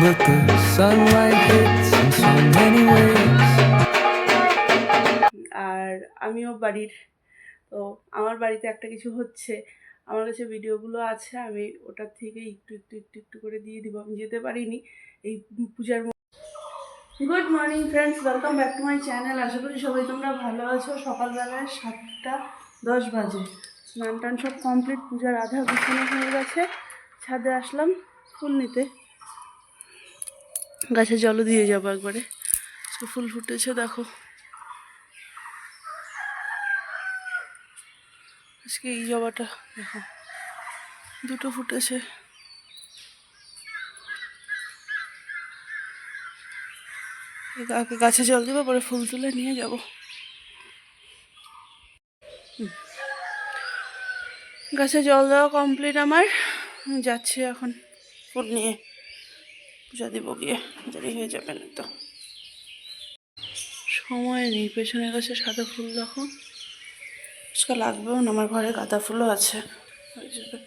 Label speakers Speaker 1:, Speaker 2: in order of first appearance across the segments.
Speaker 1: but the sunlight hits in so many ways. আর আমিও বাড়ির, তো আমার বাড়িতে একটা কিছু হচ্ছে, আমার কাছে ভিডিওগুলো আছে, আমি ওটার থেকে একটু একটু একটু একটু করে দিয়ে দিব। আমি যেতে পারিনি এই পূজার। Good morning friends, welcome back to my channel. আশা করি সবাই তোমরা ভালো আছো। সকালবেলায় 7:10 বাজে, স্নান টান সব কমপ্লিট, পূজার আধা গুছানো হয়ে গেছে। ছাদে আসলাম ফুল নিতে, গাছে জলও দিয়ে যাবো একবারে। ফুল ফুটেছে দেখো, আজকে এই জবাটা দেখো দুটো ফুটেছে। গাছে জল দেবো, পরে ফুল তুলে নিয়ে যাব। গাছে জল দেওয়া কমপ্লিট আমার, যাচ্ছি এখন ফুল নিয়ে পূজা দিব গিয়ে, দেরি হয়ে যাবে না তো, সময় নেই। পেছনের গাছে সাদা ফুল দেখো, আজকে লাগবেও না, আমার ঘরে গাঁদা ফুলও আছে, হয়ে যাবে।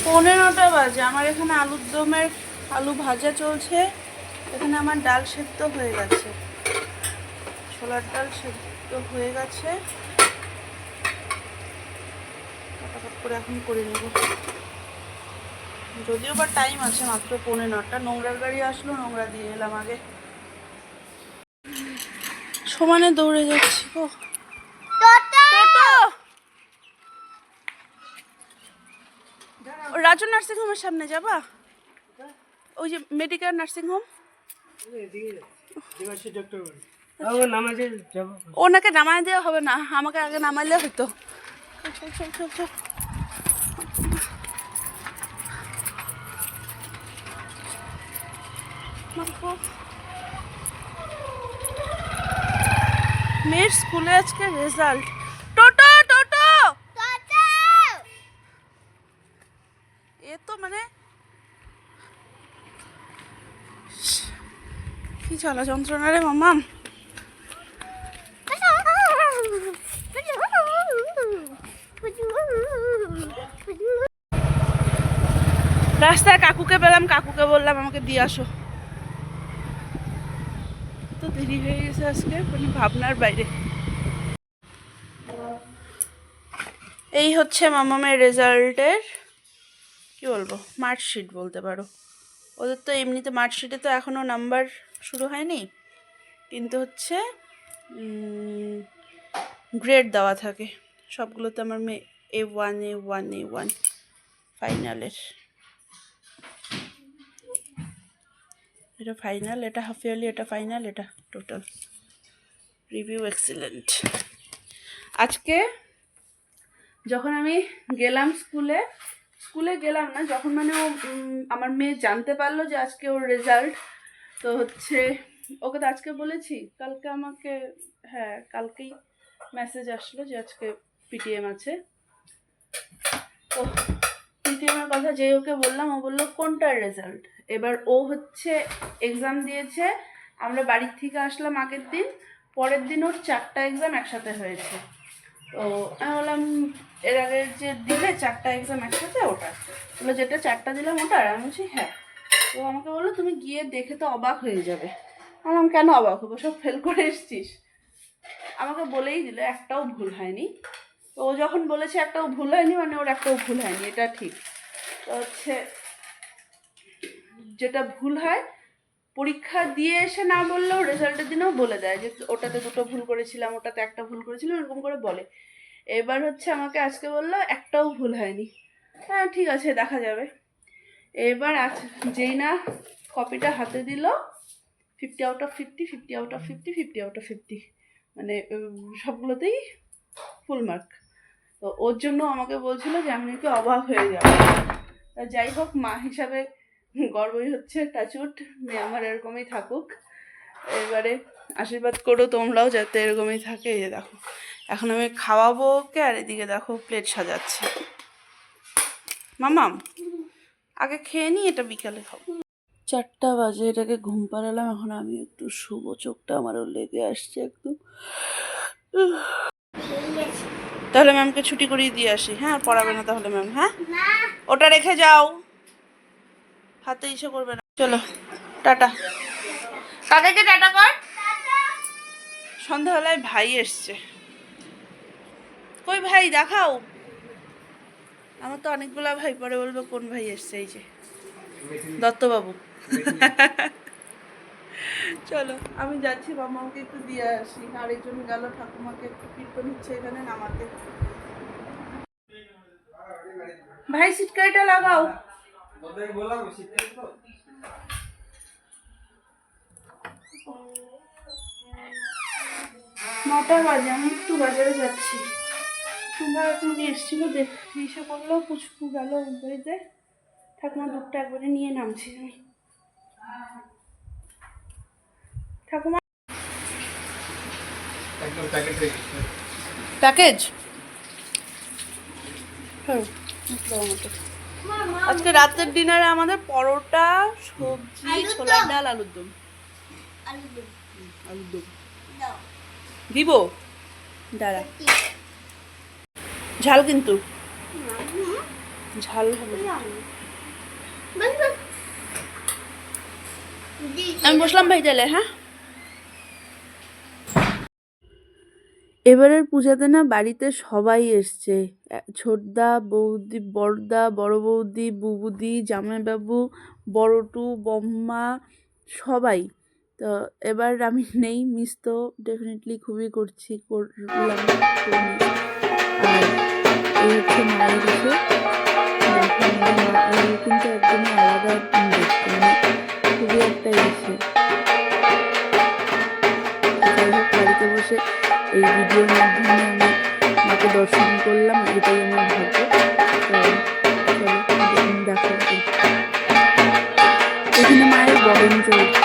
Speaker 1: পৌনে 9টা বাজে, আমার এখানে আলুর দমের আলু ভাজা চলছে। এখানে আমার ডাল সেদ্ধ হয়ে গেছে, ছোলার ডাল সেদ্ধ হয়ে গেছে, ফটাফট করে এখন করে নেব। যদিও বা টাইম আছে, মাত্র পৌনে 9টা। নোংরার গাড়ি আসলো, নোংরা দিয়ে এলাম আগে। সমানে দৌড়ে যাচ্ছি গো। রাজু নার্সিংহোমের সামনে যাবা? ওই যে মেডিকেল নার্সিংহোম, ওনাকে নামায় দেওয়া হবে না, আমাকে আগে নামাইলে হতো। চল চল চল চল। মেয়ের স্কুলে আজকে রেজাল্ট। টোটো টোটো, এ তো মানে কি জ্বালা যন্ত্রণা রে মাম্মাম। রাস্তায় কাকুকে পেলাম, কাকুকে বললাম আমাকে দিয়ে আসো। তো দেরি হয়ে গেছে আজকে, মানে ভাবনার বাইরে। এই হচ্ছে মামামের রেজাল্টের কি বলবো, মার্কশিট বলতে পারো। ওদের তো এমনিতে মার্কশিটে তো এখনও নাম্বার শুরু হয়নি, কিন্তু হচ্ছে গ্রেড দেওয়া থাকে সবগুলোতে। আমার মেয়ে A1 A1 A1 ফাইনালের। এটা ফাইনাল, এটা হাফ ইয়ারলি, এটা ফাইনাল, এটা টোটাল। Review excellent. আজকে যখন আমি গেলাম স্কুলে গেলাম না, যখন মানে ও আমার মেয়ে জানতে পারলো যে আজকে ওর রেজাল্ট, তো হচ্ছে ওকে তো আজকে বলেছি, কালকে আমাকে, হ্যাঁ কালকেই মেসেজ আসলো যে আজকে পিটিএম আছে। তো পিটিএমের কথা যেই ওকে বললাম, ও বললো কোনটার রেজাল্ট। এবার ও হচ্ছে এক্সাম দিয়েছে, আমরা বাড়ির থেকে আসলাম আগের দিন, পরের দিন ওর 4টা এক্সাম একসাথে হয়েছে। তো আমি বললাম এর আগে যে দিলে 4টা এক্সাম একসাথে, ওটা বললো যেটা 4টা দিলাম ওটার। আমি বলছি হ্যাঁ। তো আমাকে বললো তুমি গিয়ে দেখে তো অবাক হয়ে যাবে। আমি কেন অবাক হবো, সব ফেল করে এসছিস। আমাকে বলেই দিল একটাও ভুল হয়নি। তো ও যখন বলেছে একটাও ভুল হয়নি, মানে ওর একটাও ভুল হয়নি, এটা ঠিক। তো হচ্ছে যেটা ভুল হয় পরীক্ষা দিয়ে এসে না বললেও রেজাল্টের দিনেও বলে দেয় যে ওটাতে 2টো ভুল করেছিলাম, ওটাতে একটা ভুল করেছিলাম, এরকম করে বলে। এবার হচ্ছে আমাকে আজকে বললো একটাও ভুল হয়নি। হ্যাঁ ঠিক আছে, দেখা যাবে। এবার যেই না কপিটা হাতে দিল, 50 out of 50, 50 out of 50, 50 out of 50, মানে সবগুলোতেই ফুল মার্ক। তো ওর জন্য আমাকে বলছিল যে আমি নাকি অবাক হয়ে যাবো। যাই হোক, মা হিসাবে গর্বই হচ্ছে, টাচউড মেয়ে আমার এরকমই থাকুক। এবারে আশীর্বাদ করো তোমরাও যাতে এরকমই থাকে। এই যে দেখো এখন আমি খাওয়াবো ওকে, আর এদিকে দেখো প্লেট সাজাচ্ছে। মামাম আগে খেয়ে নি, এটা বিকালে খাবো। 4টা বাজে, এটাকে ঘুম পাড়ালাম, এখন আমি একটু শুবো। চোখটা আমারও লেগে আসছে একটু, তাহলে ম্যামকে ছুটি করিয়ে দিয়ে আসি। হ্যাঁ, আর পড়াবে না তাহলে ম্যাম। হ্যাঁ, ওটা রেখে যাও, হাতে ইসে করবে না। চলো টাটা। কাকাকে টাটা কর। সন্ধ্যাবেলায় ভাই এসছে। কই ভাই দেখাও। আমার তো অনেকগুলা ভাই, পরে বলবো কোন ভাই এসছে। এই যে দত্তবাবু। চলো আমি যাচ্ছি, মামাকে একটু দিয়ে আসি। আরেকজন গেল ঠাকুমাকে একটু কীর্তন হচ্ছে এখানে নামাতে। ভাই সিটকারিটা লাগাও। নটা বাজে, আমি একটু বাজারে যাচ্ছি। তোমরা এখন এসেছিল, এসে করলো, পুচকু গেল বাড়িতে। ঠাকুমা দুধটা একবারে নিয়ে নামছি আমি। ঠাকুমা প্যাকেজ। আজকে রাতের ডিনারে আমাদের পরোটা, সবজি, ছোলার ডাল, আলুর দম। আলুর দম দিব, দাঁড়া। ঝাল কিন্তু, ঝাল হবে। আমি বসলাম ভাই তাহলে। হ্যাঁ, এবারের পূজাতে না বাড়িতে সবাই এসছে। ছোটদা, বৌদি, বড়দা, বড় বৌদি, বুবুদি, জামাইবাবু, বড়টু, বম্মা, সবাই। তো এবার আমি নেই, মিস তো ডেফিনেটলি খুবই করলাম। আর এই হচ্ছে মায়ের এসে কিন্তু একদমই আলাদা দেখতে, মানে খুবই একটা এসে। যাই হোক, বাড়িতে বসে এই ভিডিওর মাধ্যমে আমি মাকে দর্শন করলাম, এটাই আমার ভাগ্য। দেখো এখানে মায়ের বরণ চলছে।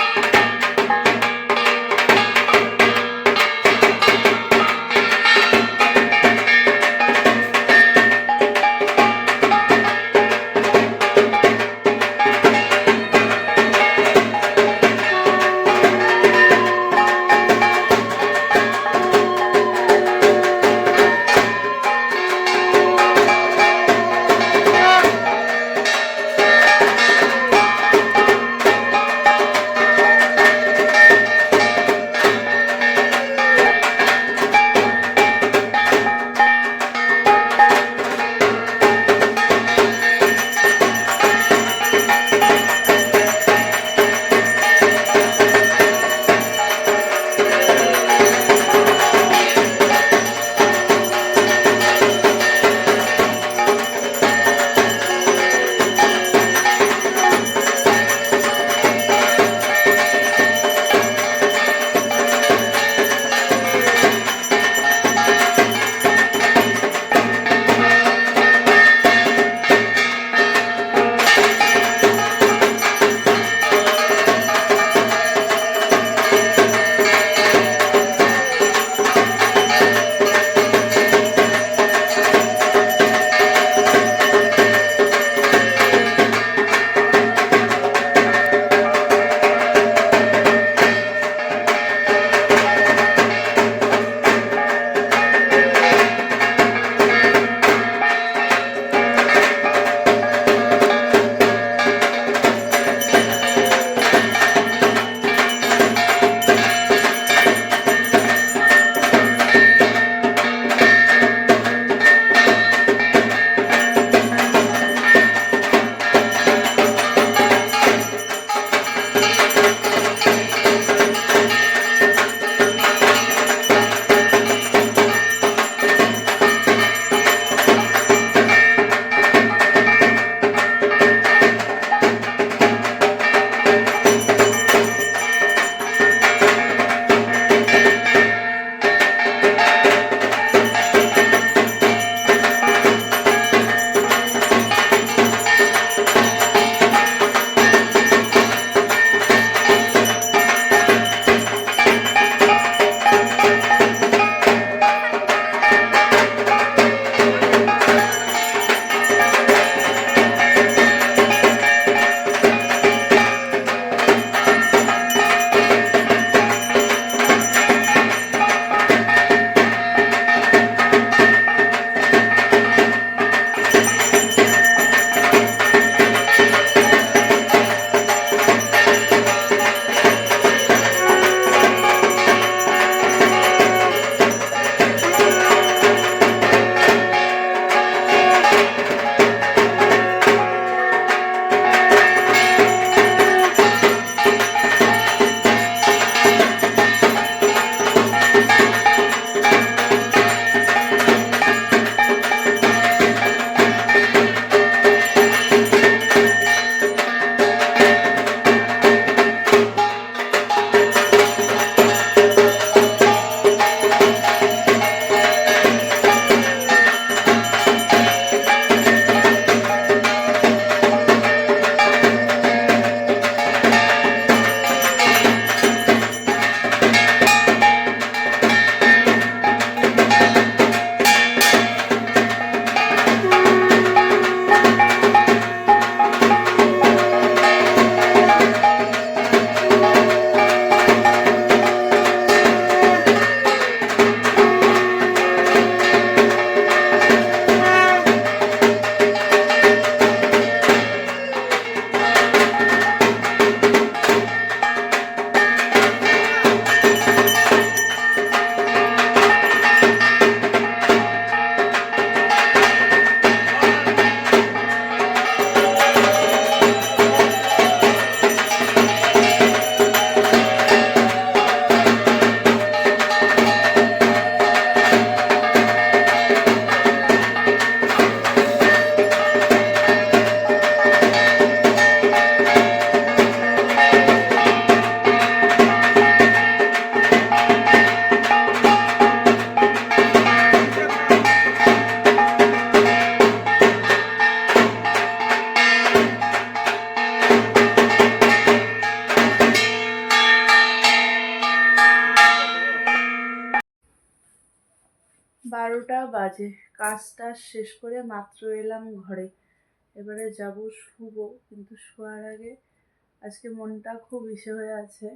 Speaker 1: 12টা বাজে, কাজটা শেষ করে মাত্র এলাম ঘরে। এবারে যাব শুবো, কিন্তু শোয়ার আগে আজকে মনটা খুব ইসে হয়ে আছে।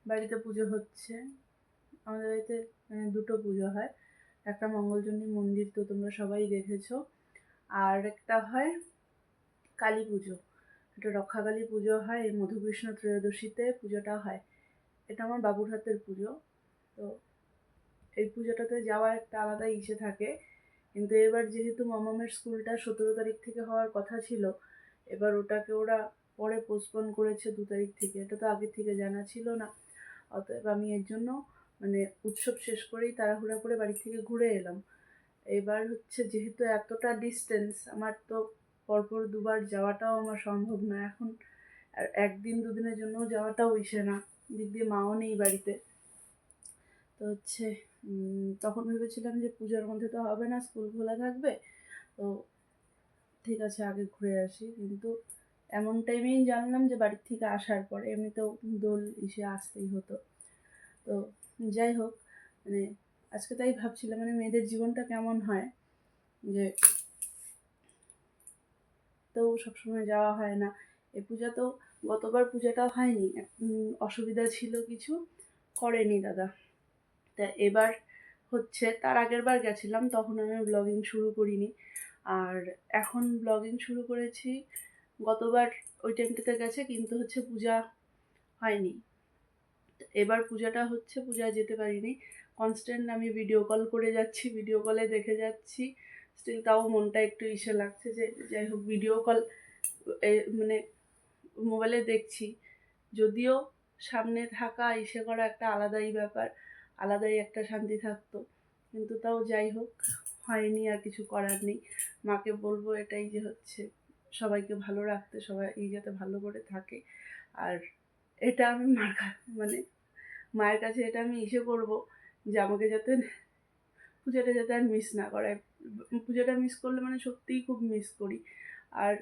Speaker 1: বাড়িতে পুজো হচ্ছে, আমাদের বাড়িতে মানে দুটো পুজো হয়। একটা মঙ্গলচণ্ডী মন্দির তো তোমরা সবাই দেখেছো, আর একটা হয় কালী পুজো। এটা রক্ষাকালী পুজো হয়, এই মধুকৃষ্ণ ত্রয়োদশীতে পুজোটা হয়। এটা আমার বাবুর হাতের পুজো। তো এই পুজোটাতে যাওয়ার একটা আলাদা ইসে থাকে, কিন্তু এবার যেহেতু মামামের স্কুলটা 17 তারিখ থেকে হওয়ার কথা ছিল, এবার ওটাকে ওরা পরে পোস্টপোন করেছে 2 তারিখ থেকে। এটা তো আগে থেকে জানা ছিল না। অতএব আমি এর জন্য মানে উৎসব শেষ করেই তাড়াহুড়া করে বাড়ি থেকে ঘুরে এলাম। এবার হচ্ছে যেহেতু এতটা ডিস্টেন্স, আমার তো পরপর দুবার যাওয়াটাও আমার সম্ভব না এখন। আর একদিন দুদিনের জন্য যাওয়াটাও ইসে না, দিক দিয়ে মাও নেই বাড়িতে। তো হচ্ছে তখন ভেবেছিলাম যে পূজার মধ্যে তো হবে না, স্কুল খোলা থাকবে, তো ঠিক আছে আগে ঘুরে আসি। কিন্তু এমন টাইমেই জানলাম যে বাড়ির থেকে আসার পরে, এমনিতেও দোল ইসে আসতেই হতো। তো যাই হোক, মানে আজকে তাই ভাবছিলাম মানে মেয়েদের জীবনটা কেমন হয়, যে তো সবসময় যাওয়া হয় না। এই পূজা তো গতবার পূজাটা হয়নি, অসুবিধা ছিল কিছু, করেনি দাদা। তা এবার হচ্ছে, তার আগের বার গেছিলাম তখন আমি ব্লগিং শুরু করিনি, আর এখন ব্লগিং শুরু করেছি। গতবার ওই টাইমটাতে গেছে, কিন্তু হচ্ছে পূজা হয়নি। এবার পূজাটা হচ্ছে, পূজায় যেতে পারিনি। কনস্ট্যান্ট আমি ভিডিও কল করে যাচ্ছি, ভিডিও কলে দেখে যাচ্ছি, স্টিল তাও মনটা একটু ইসে লাগছে যে যাই হোক ভিডিও কল মানে মোবাইলে দেখছি, যদিও সামনে থাকা ইসে করা একটা আলাদাই ব্যাপার, আলাদাই একটা শান্তি থাকতো, কিন্তু তাও যাই হোক হয়নি, আর কিছু করার নেই। মাকে বলবো এটাই যে হচ্ছে সবাইকে ভালো রাখতে, সবাই যাতে ভালো করে থাকে। আর এটা আমি মানে মায়ের কাছে এটা আমি ইসে করবো যে আমাকে যাতে পূজাটা যাতে আর মিস না করে। পূজাটা মিস করলে মানে সত্যিই খুব মিস করি। আর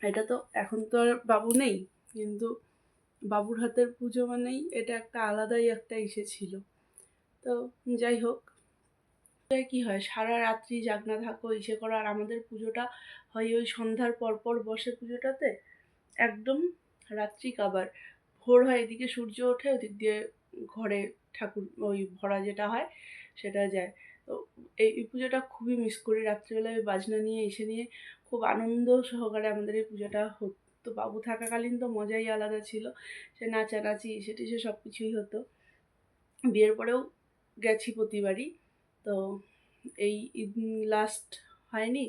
Speaker 1: এটা তো এখন তো আর বাবু নেই, কিন্তু বাবুর হাতের পুজো মানেই এটা একটা আলাদাই একটা ইসে ছিল। তো যাই হোক, কি হয় সারা রাত্রি জাগনা থাকো ইসে করো, আর আমাদের পুজোটা হয় ওই সন্ধ্যার পর বসে পুজোটাতে, একদম রাত্রি কাবার। ভোর হয়, এদিকে সূর্য ওঠে, ওদিক দিয়ে ঘরে ঠাকুর ওই ভরা যেটা হয় সেটা যায়। তো এই পুজোটা খুবই মিস করি। রাত্রিবেলায় বাজনা নিয়ে এসে নিয়ে খুব আনন্দ সহকারে আমাদের এই পুজোটা হতো। বাবু থাকাকালীন তো মজাই আলাদা ছিল, সে নাচানাচি সেটি সে সব কিছুই হতো। বিয়ের পরেও গেছি প্রতিবারই, তো এই লাস্ট হয়নি,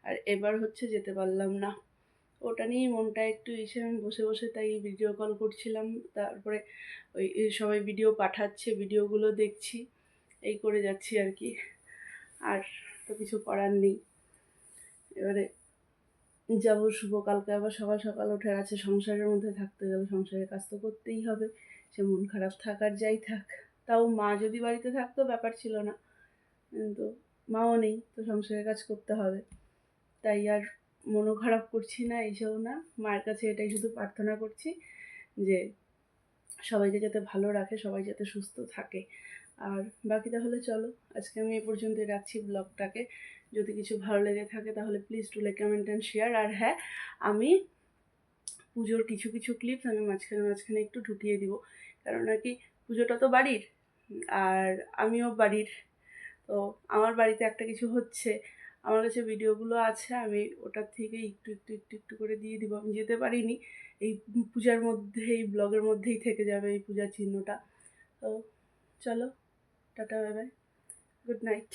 Speaker 1: আর এবার হচ্ছে যেতে পারলাম না। ওটা নিয়েই মনটা একটু ইসে, আমি বসে বসে তাই ভিডিও কল করছিলাম, তারপরে ওই সবাই ভিডিও পাঠাচ্ছে, ভিডিওগুলো দেখছি, এই করে যাচ্ছি আর কি। আর তো কিছু করার নেই। এবারে যাবো শুভ, কালকে আবার সকাল সকাল ওঠার আছে। সংসারের মধ্যে থাকতে গেলে সংসারের কাজ তো করতেই হবে, সে মন খারাপ থাক আর যাই থাক। তাও মা যদি বাড়িতে থাকতো ব্যাপার ছিল না, কিন্তু মাও নেই, তো সংসারের কাজ করতে হবে। তাই আর মনও খারাপ করছি না, এইসব না। মায়ের কাছে এটাই শুধু প্রার্থনা করছি যে সবাইকে যাতে ভালো রাখে, সবাই যাতে সুস্থ থাকে। আর বাকি তাহলে চলো আজকে আমি এই পর্যন্তই রাখছি ব্লগটাকে। যদি কিছু ভালো লেগে থাকে তাহলে please to like, comment and share. আর হ্যাঁ, আমি পুজোর কিছু কিছু ক্লিপস আমি মাঝখানে একটু ঢুকিয়ে দিব, কারণ আর কি পুজোটা তো বাড়ির, আর আমিও বাড়ির। তো আমার বাড়িতে একটা কিছু হচ্ছে, আমার কাছে ভিডিওগুলো আছে, আমি ওটার থেকে একটু করে দিয়ে দিব। আমি যেতে পারিনি, এই পূজার মধ্যে এই ব্লগের মধ্যেই থেকে যাবে এই পূজার চিহ্নটা। তো চলো, tata, bye bye, good night.